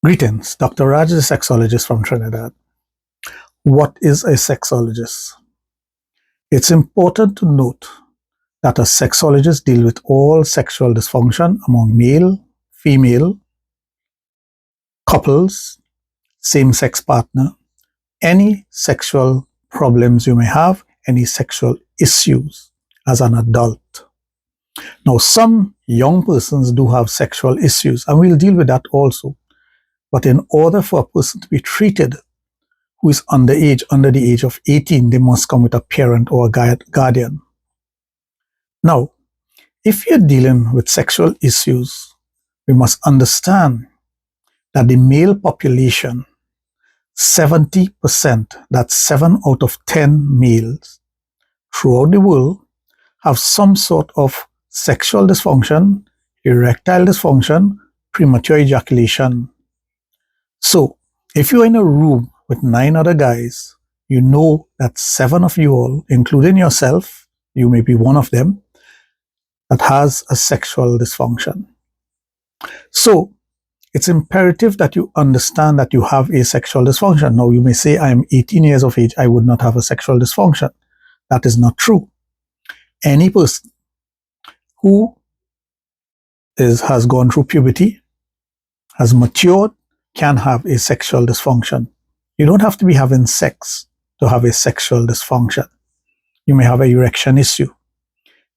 Greetings, Dr. Raj is a sexologist from Trinidad. What is a sexologist? It's important to note that a sexologist deals with all sexual dysfunction among male, female, couples, same-sex partner, any sexual problems you may have, any sexual issues as an adult. Now, some young persons do have sexual issues, and we'll deal with that also. But in order for a person to be treated who is under the age of 18, they must come with a parent or a guardian. Now, if you're dealing with sexual issues, we must understand that the male population, 70%, that's 7 out of 10 males throughout the world, have some sort of sexual dysfunction, erectile dysfunction, premature ejaculation. So, if you're in a room with 9 other guys, you know that 7 of you all, including yourself, you may be one of them, that has a sexual dysfunction. So, it's imperative that you understand that you have a sexual dysfunction. Now, you may say, I am 18 years of age, I would not have a sexual dysfunction. That is not true. Any person who has gone through puberty, has matured, can have a sexual dysfunction. You don't have to be having sex to have a sexual dysfunction. You may have an erection issue.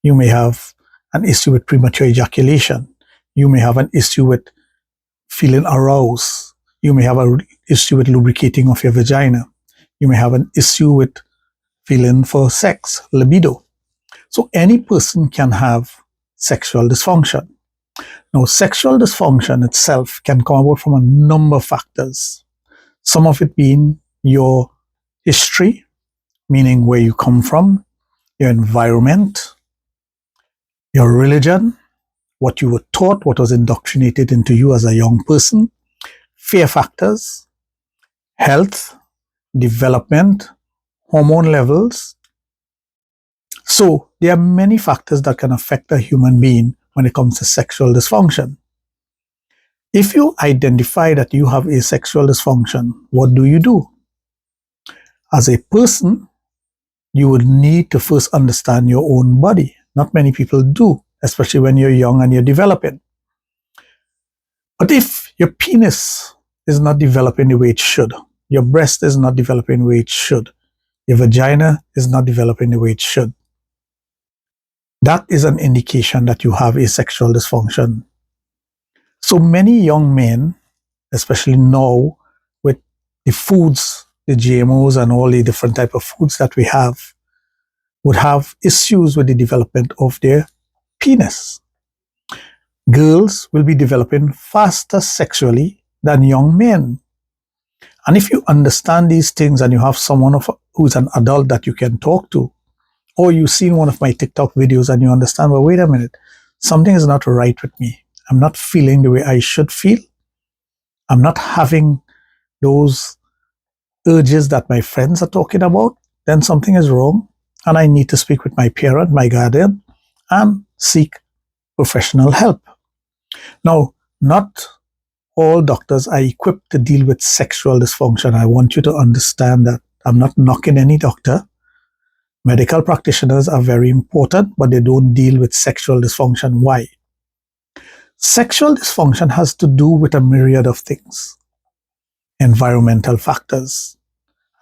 You may have an issue with premature ejaculation. You may have an issue with feeling aroused. You may have an issue with lubricating of your vagina. You may have an issue with feeling for sex, libido. So any person can have sexual dysfunction. Now, sexual dysfunction itself can come about from a number of factors. Some of it being your history, meaning where you come from, your environment, your religion, what you were taught, what was indoctrinated into you as a young person, fear factors, health, development, hormone levels. So there are many factors that can affect a human being when it comes to sexual dysfunction. If you identify that you have a sexual dysfunction, what do you do? As a person, you would need to first understand your own body. Not many people do, especially when you're young and you're developing. But if your penis is not developing the way it should, your breast is not developing the way it should, your vagina is not developing the way it should, that is an indication that you have a sexual dysfunction. So many young men, especially now with the foods, the GMOs and all the different type of foods that we have, would have issues with the development of their penis. Girls will be developing faster sexually than young men. And if you understand these things and you have someone who's an adult that you can talk to, or you've seen one of my TikTok videos and you understand, well, wait a minute, something is not right with me. I'm not feeling the way I should feel. I'm not having those urges that my friends are talking about. Then something is wrong and I need to speak with my parent, my guardian, and seek professional help. Now, not all doctors are equipped to deal with sexual dysfunction. I want you to understand that. I'm not knocking any doctor. Medical practitioners are very important, but they don't deal with sexual dysfunction. Why? Sexual dysfunction has to do with a myriad of things. Environmental factors.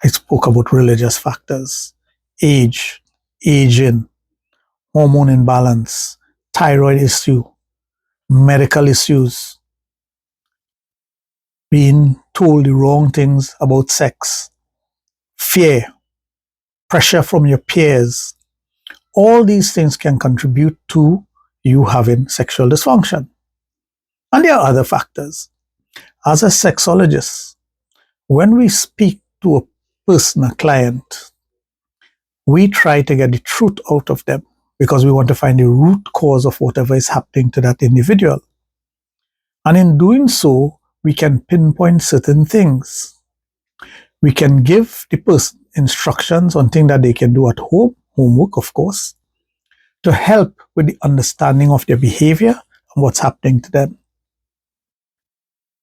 I spoke about religious factors. Age, aging, hormone imbalance, thyroid issue, medical issues, being told the wrong things about sex, fear, pressure from your peers. All these things can contribute to you having sexual dysfunction. And there are other factors. As a sexologist, when we speak to a person, a client, we try to get the truth out of them because we want to find the root cause of whatever is happening to that individual. And in doing so, we can pinpoint certain things. We can give the person instructions on things that they can do at home, homework of course, to help with the understanding of their behavior and what's happening to them.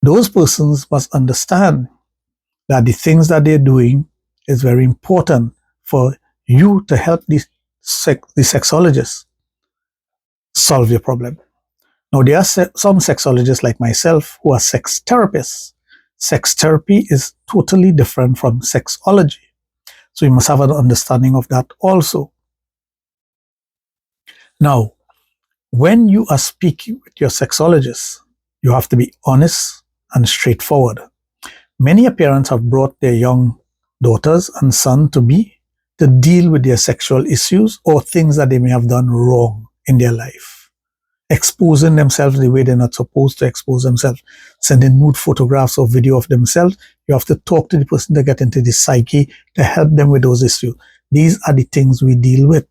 Those persons must understand that the things that they're doing is very important for you to help the sexologist solve your problem. Now, there are some sexologists like myself who are sex therapists. Sex therapy is totally different from sexology. So you must have an understanding of that also. Now, when you are speaking with your sexologist, you have to be honest and straightforward. Many parents have brought their young daughters and sons to me to deal with their sexual issues or things that they may have done wrong in their life, exposing themselves the way they're not supposed to expose themselves, sending nude photographs or video of themselves. You have to talk to the person to get into the psyche to help them with those issues. These are the things we deal with.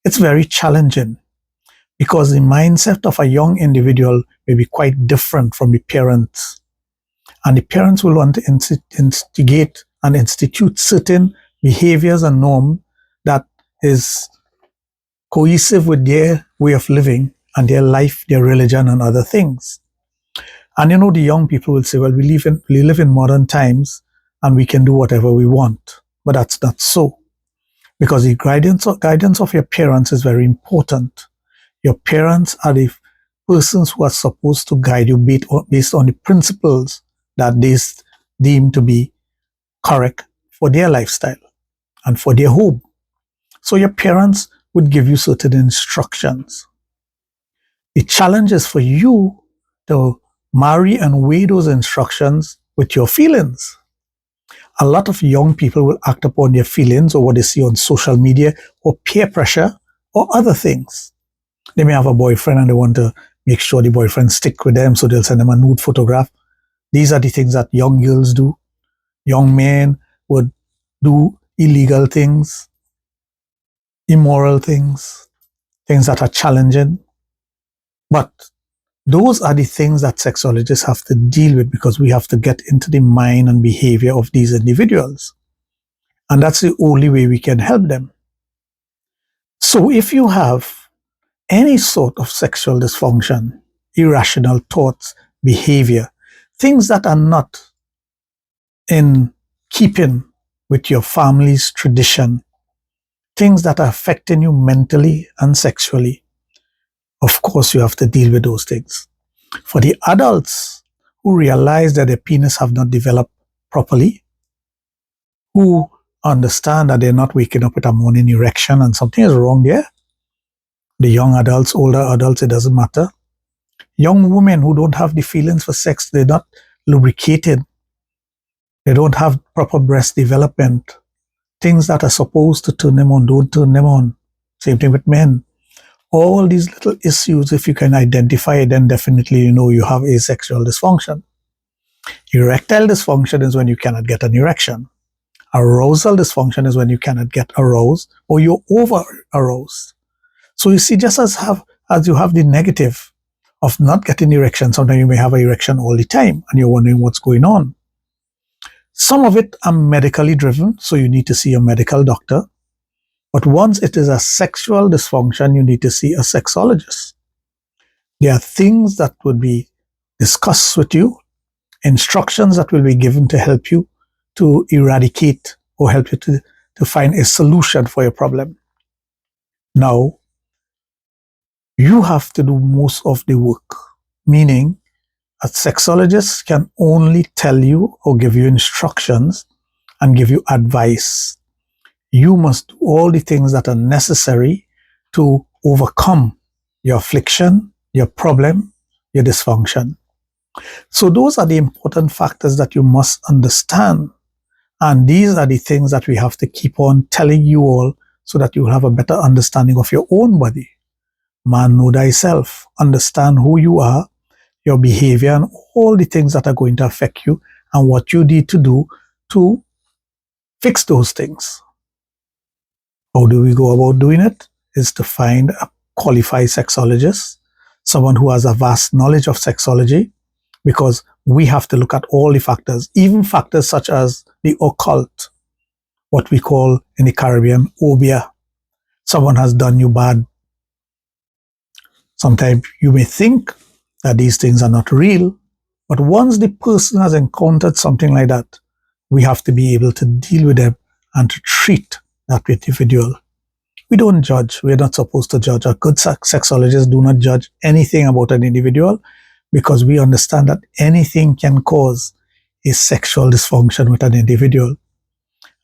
It's very challenging because the mindset of a young individual may be quite different from the parents. And the parents will want to instigate and institute certain behaviors and norms that is cohesive with their way of living and their life, their religion, and other things. And the young people will say, well, we live in modern times and we can do whatever we want. But that's not so. Because the guidance of your parents is very important. Your parents are the persons who are supposed to guide you based on the principles that they deem to be correct for their lifestyle and for their home. So your parents would give you certain instructions. The challenge is for you to marry and weigh those instructions with your feelings. A lot of young people will act upon their feelings or what they see on social media or peer pressure or other things. They may have a boyfriend and they want to make sure the boyfriend stick with them, so they'll send them a nude photograph. These are the things that young girls do. Young men would do illegal things, immoral things, things that are challenging. But those are the things that sexologists have to deal with because we have to get into the mind and behavior of these individuals. And that's the only way we can help them. So if you have any sort of sexual dysfunction, irrational thoughts, behavior, things that are not in keeping with your family's tradition, things that are affecting you mentally and sexually, of course you have to deal with those things. For the adults who realize that their penis have not developed properly, who understand that they're not waking up with a morning erection and something is wrong there, the young adults, older adults, it doesn't matter. Young women who don't have the feelings for sex, they're not lubricated, they don't have proper breast development, things that are supposed to turn them on don't turn them on. Same thing with men. All these little issues, if you can identify it, then definitely you know you have asexual dysfunction. Erectile dysfunction is when you cannot get an erection. Arousal dysfunction is when you cannot get aroused or you're over aroused. So you see, just as you have the negative of not getting erection, sometimes you may have an erection all the time and you're wondering what's going on. Some of it are medically driven, so you need to see a medical doctor. But once it is a sexual dysfunction, you need to see a sexologist. There are things that would be discussed with you, instructions that will be given to help you to eradicate or help you to find a solution for your problem. Now, you have to do most of the work, meaning a sexologist can only tell you or give you instructions and give you advice. You must do all the things that are necessary to overcome your affliction, your problem, your dysfunction. So those are the important factors that you must understand. And these are the things that we have to keep on telling you all so that you will have a better understanding of your own body. Man, know thyself. Understand who you are, your behavior, and all the things that are going to affect you and what you need to do to fix those things. How do we go about doing it? Is to find a qualified sexologist, someone who has a vast knowledge of sexology, because we have to look at all the factors, even factors such as the occult, what we call in the Caribbean, obia. Someone has done you bad. Sometimes you may think that these things are not real, But once the person has encountered something like that, we have to be able to deal with them and to treat that individual. We don't judge. We're not supposed to judge. Our good sexologists do not judge anything about an individual because we understand that anything can cause a sexual dysfunction with an individual.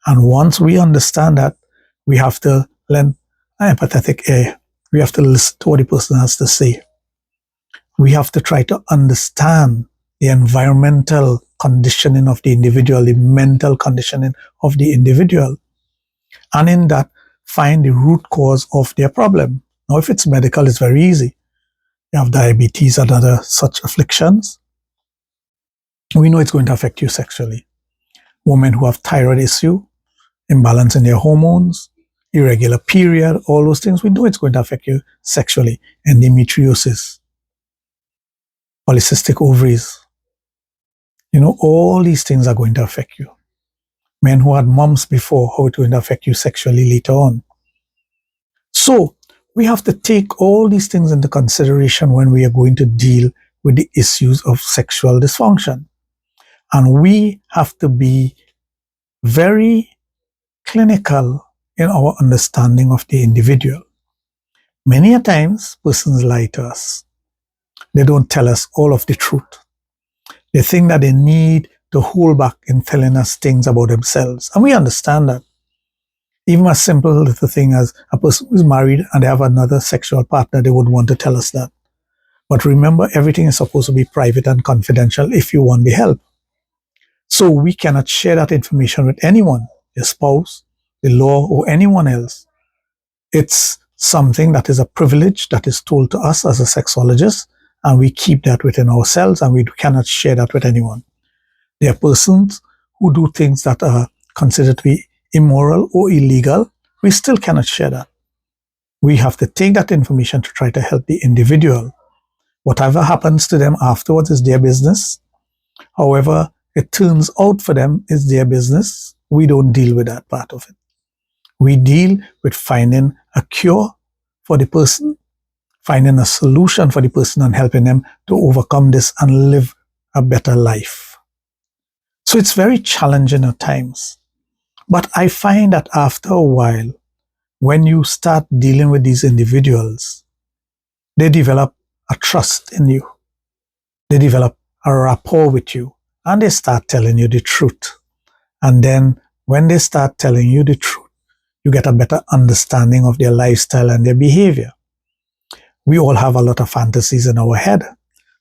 And once we understand that, we have to lend empathetic ear. We have to listen to what the person has to say. We have to try to understand the environmental conditioning of the individual, the mental conditioning of the individual, and in that, find the root cause of their problem. Now, if it's medical, it's very easy. You have diabetes and other such afflictions. We know it's going to affect you sexually. Women who have thyroid issue, imbalance in their hormones, irregular period, all those things, we know it's going to affect you sexually. Endometriosis, polycystic ovaries, all these things are going to affect you. Men who had mumps before, how it's going to affect you sexually later on. So we have to take all these things into consideration when we are going to deal with the issues of sexual dysfunction. And we have to be very clinical in our understanding of the individual. Many a times, persons lie to us. They don't tell us all of the truth. They think that they need to hold back in telling us things about themselves. And we understand that. Even a simple little thing as a person who's married and they have another sexual partner, they would want to tell us that. But remember, everything is supposed to be private and confidential if you want the help. So we cannot share that information with anyone, your spouse, the law, or anyone else. It's something that is a privilege that is told to us as a sexologist, and we keep that within ourselves, and we cannot share that with anyone. There are persons who do things that are considered to be immoral or illegal. We still cannot share that. We have to take that information to try to help the individual. Whatever happens to them afterwards is their business. However it turns out for them is their business. We don't deal with that part of it. We deal with finding a cure for the person, finding a solution for the person, and helping them to overcome this and live a better life. So it's very challenging at times. But I find that after a while, when you start dealing with these individuals, they develop a trust in you. They develop a rapport with you, and they start telling you the truth. And then when they start telling you the truth, you get a better understanding of their lifestyle and their behavior. We all have a lot of fantasies in our head.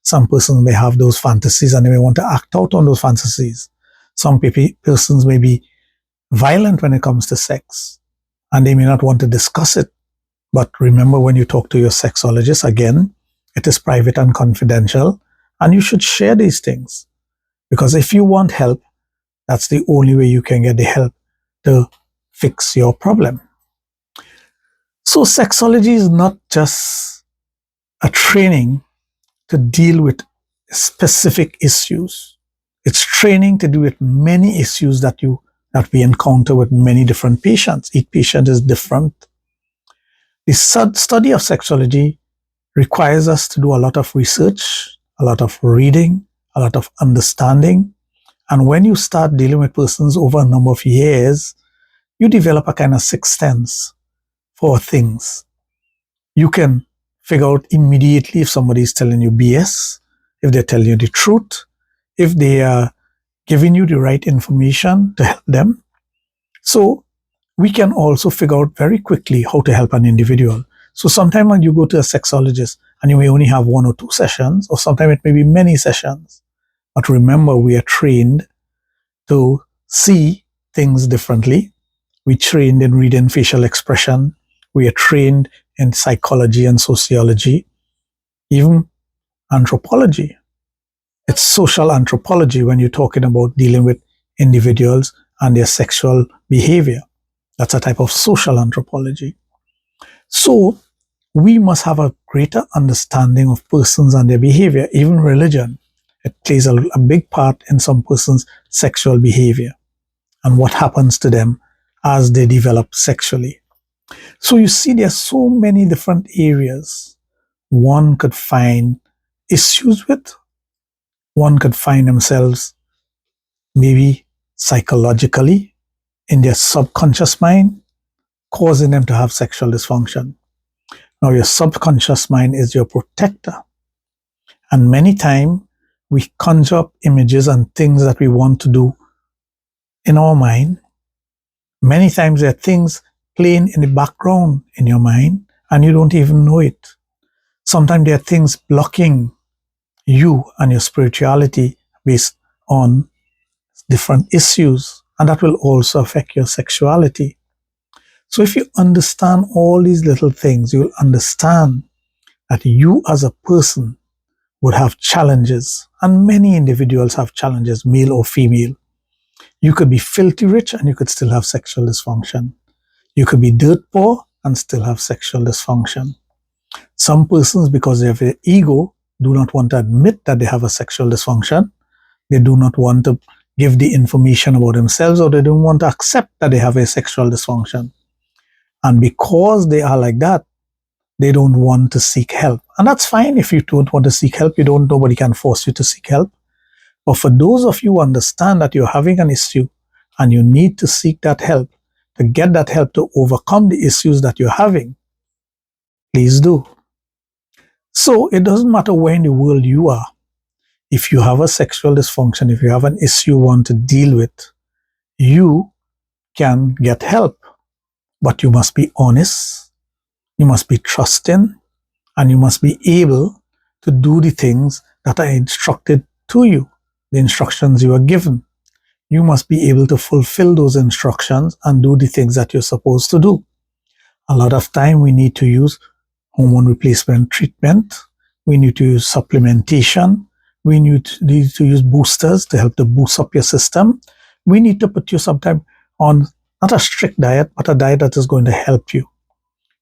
Some persons may have those fantasies and they may want to act out on those fantasies. Some persons may be violent when it comes to sex, and they may not want to discuss it. But remember, when you talk to your sexologist, again, it is private and confidential, and you should share these things. Because if you want help, that's the only way you can get the help to fix your problem. So sexology is not just a training to deal with specific issues. It's training to deal with many issues that we encounter with many different patients. Each patient is different. The study of sexology requires us to do a lot of research, a lot of reading, a lot of understanding. And when you start dealing with persons over a number of years, you develop a kind of sixth sense for things. You can figure out immediately if somebody is telling you BS, if they're telling you the truth, if they are giving you the right information to help them. So we can also figure out very quickly how to help an individual. So sometimes when you go to a sexologist and you may only have 1 or 2 sessions, or sometimes it may be many sessions. But remember, we are trained to see things differently. We trained in reading facial expression. We are trained in psychology and sociology, even anthropology. It's social anthropology when you're talking about dealing with individuals and their sexual behavior. That's a type of social anthropology. So we must have a greater understanding of persons and their behavior. Even religion, it plays a big part in some persons' sexual behavior and what happens to them as they develop sexually. So you see, there are so many different areas one could find issues with, One could find themselves maybe psychologically in their subconscious mind, causing them to have sexual dysfunction. Now, your subconscious mind is your protector. And many times we conjure up images and things that we want to do in our mind. Many times there are things playing in the background in your mind and you don't even know it. Sometimes there are things blocking you and your spirituality based on different issues, and that will also affect your sexuality. So if you understand all these little things, you'll understand that you as a person would have challenges, and many individuals have challenges, male or female. You could be filthy rich and you could still have sexual dysfunction. You could be dirt poor and still have sexual dysfunction. Some persons, because they have their ego, do not want to admit that they have a sexual dysfunction. They do not want to give the information about themselves, or they don't want to accept that they have a sexual dysfunction. And because they are like that, they don't want to seek help. And that's fine if you don't want to seek help. Nobody can force you to seek help. But for those of you who understand that you're having an issue and you need to seek that help, to get that help to overcome the issues that you're having, please do. So it doesn't matter where in the world you are. If you have a sexual dysfunction, if you have an issue you want to deal with, you can get help. But you must be honest, you must be trusting, and you must be able to do the things that are instructed to you, the instructions you are given. You must be able to fulfill those instructions and do the things that you're supposed to do. A lot of time we need to use hormone replacement treatment, we need to use supplementation, we need to use boosters to help to boost up your system. We need to put you sometime on not a strict diet, but a diet that is going to help you.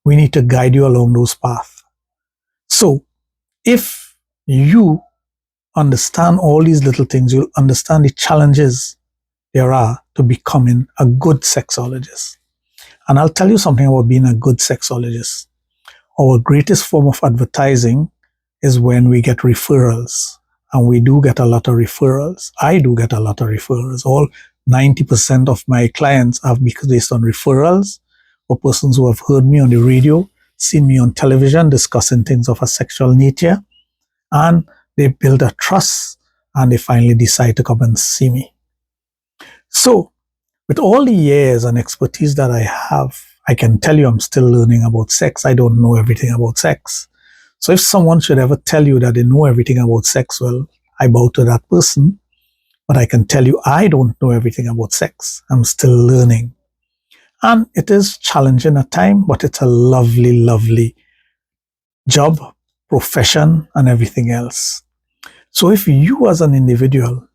We need to guide you along those paths. So if you understand all these little things, you'll understand the challenges there are to becoming a good sexologist. And I'll tell you something about being a good sexologist. Our greatest form of advertising is when we get referrals. And we do get a lot of referrals. I do get a lot of referrals. All 90% of my clients are based on referrals, or persons who have heard me on the radio, seen me on television discussing things of a sexual nature, and they build a trust and they finally decide to come and see me. So with all the years and expertise that I have, I can tell you I'm still learning about sex. I don't know everything about sex. So if someone should ever tell you that they know everything about sex, well, I bow to that person. But I can tell you I don't know everything about sex. I'm still learning. And it is challenging at times, but it's a lovely, lovely job, profession, and everything else. So if you as an individual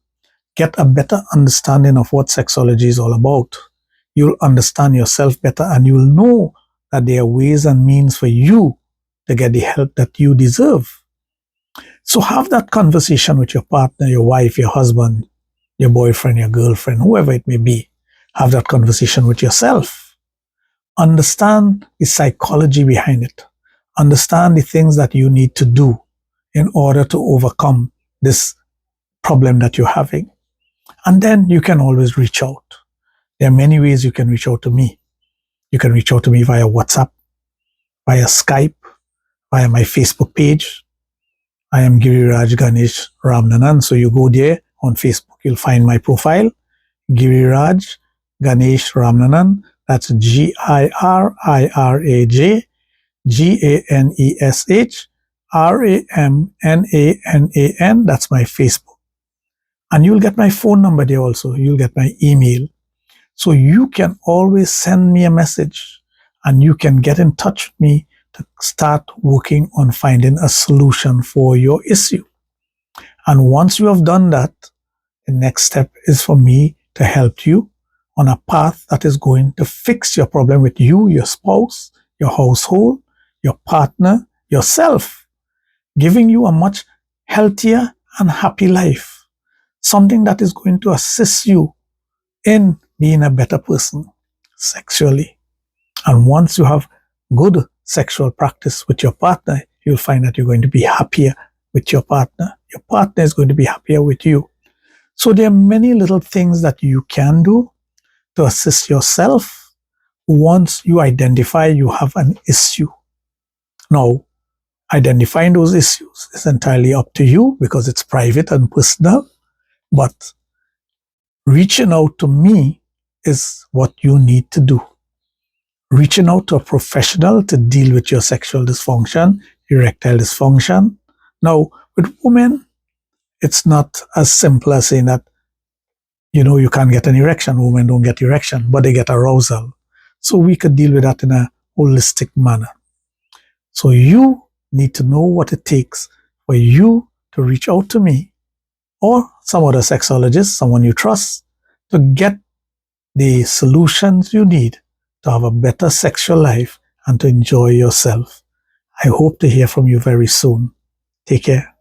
get a better understanding of what sexology is all about, you'll understand yourself better and you'll know that there are ways and means for you to get the help that you deserve. So have that conversation with your partner, your wife, your husband, your boyfriend, your girlfriend, whoever it may be. Have that conversation with yourself. Understand the psychology behind it. Understand the things that you need to do in order to overcome this problem that you're having. And then you can always reach out. There are many ways you can reach out to me. You can reach out to me via WhatsApp, via Skype, via my Facebook page. I am Giriraj Ganesh Ramnanan. So you go there on Facebook, you'll find my profile, Giriraj Ganesh Ramnanan. That's Giriraj Ganesh Ramnanan. That's my Facebook. And you'll get my phone number there also. You'll get my email. So you can always send me a message and you can get in touch with me to start working on finding a solution for your issue. And once you have done that, the next step is for me to help you on a path that is going to fix your problem with you, your spouse, your household, your partner, yourself, giving you a much healthier and happy life. Something that is going to assist you in being a better person sexually. And once you have good sexual practice with your partner, you'll find that you're going to be happier with your partner. Your partner is going to be happier with you. So there are many little things that you can do to assist yourself once you identify you have an issue. Now, identifying those issues is entirely up to you because it's private and personal, but reaching out to me is what you need to do. Reaching out to a professional to deal with your sexual dysfunction, erectile dysfunction. Now, with women, it's not as simple as saying that, you can't get an erection. Women don't get erection, but they get arousal. So we could deal with that in a holistic manner. So you need to know what it takes for you to reach out to me or some other sexologist, someone you trust, to get the solutions you need to have a better sexual life and to enjoy yourself. I hope to hear from you very soon. Take care.